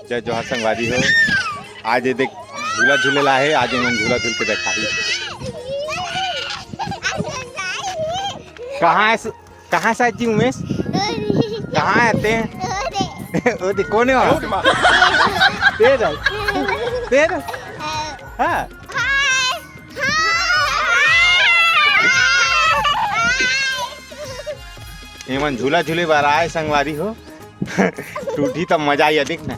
जय जोहार संगवारी हो। आज ये देख झूला झूलेला है, आज मन झूला झूल के दिखाई। कहाँ से जी उमेश, कहाँ आते हैं? वो देख कौन है वहाँ? तेरा हाँ मन झूला झूले बार आए संगवारी हो। टूटी तो मजा आई देख ना।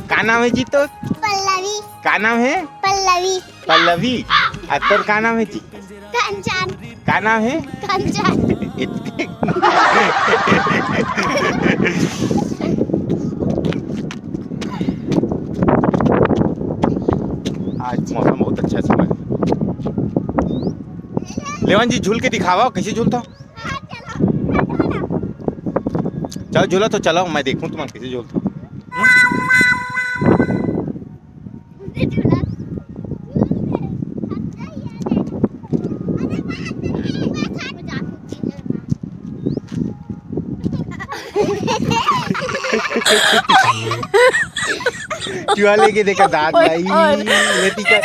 का नाम है जी तो? पल्लवी। का नाम है? पल्लवी। पल्लवी। और का नाम है जी? कंचन। का नाम है? कंचन। आज मौसम बहुत अच्छा है समय। लेवन जी झूल के दिखावा कैसे झूलता। चलो झूला तो चलाओ, मैं देखूं तुम कैसे झूलता। चूहा लेके देखा दांत लाई लेती का।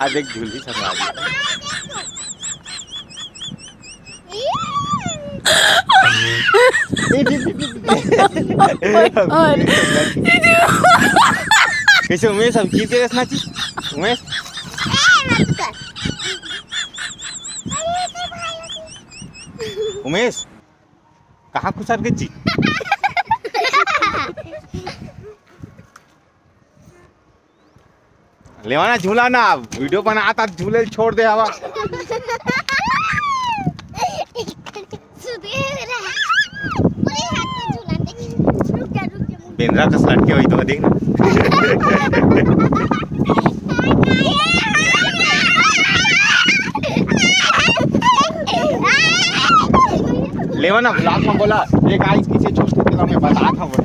आज एक झूली संभाल। कैसे उमेश अब गिरते रखना चाहिए उमेश। उमेश कहाँ खुशार गई जी? लेवाना झूला ना, वीडियो बना आता झूले छोड़ दे हवा। बेंद्रा का लटके हुई तो देखना। लेवाना ब्लॉग में बोला एक आइस किसे झूलते थे मैं बता था वो।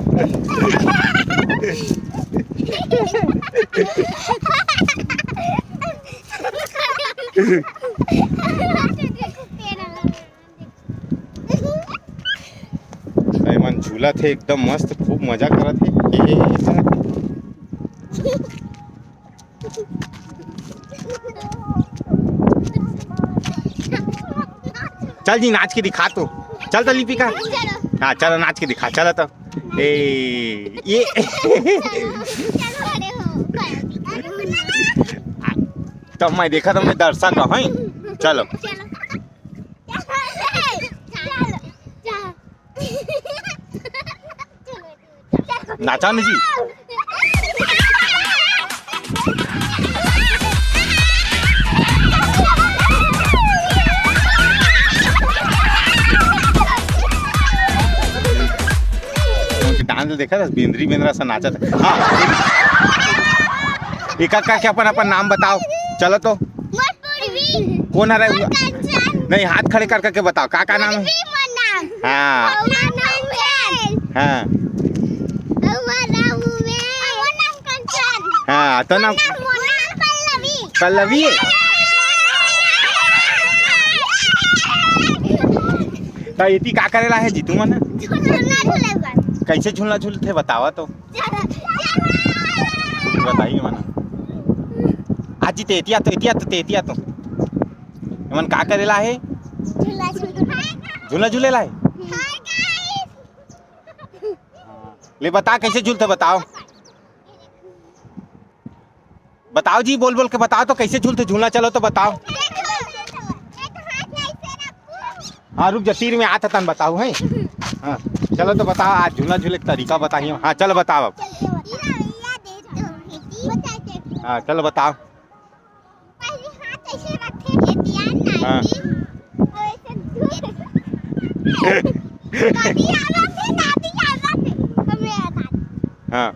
मन झूला थे एकदम मस्त, खूब मजा करत थे। चल जी नाच के दिखा तो। चल तो लिपिका, हाँ चलो नाच के दिखा। चलो तो ये तब मैं देखा तो मैं दर्शक हूँ। चलो नाचा ना जी। डांस देखा था, बेंद्रा सा नाचा था। हाँ एक का क्या अपन नाम बताओ। चलो तो कौन आ रहा है? नहीं हाथ खड़े कर करके बताओ का नाम है? हाँ हाँ हाँ तो नाम पल्लवी। तो इतनी का करेला है जी तुम ना? कैसे झूलना झूलते बतावा तो बताइए मना। आज जी तेतिया तो मन का करेला है? झूला झूलेला है। ले बता कैसे झूलते बताओ। बताओ जी, बोल बोल के बताओ तो कैसे झूलते झूलना। चलो तो बताओ। हाँ रुक जा, तीर में आता तन बताओ है। हाँ चलो तो बताओ, आज झूला झूले का तरीका बताइए। हाँ चलो बताओ अब। हाँ चलो बताओ। हाँ हाँ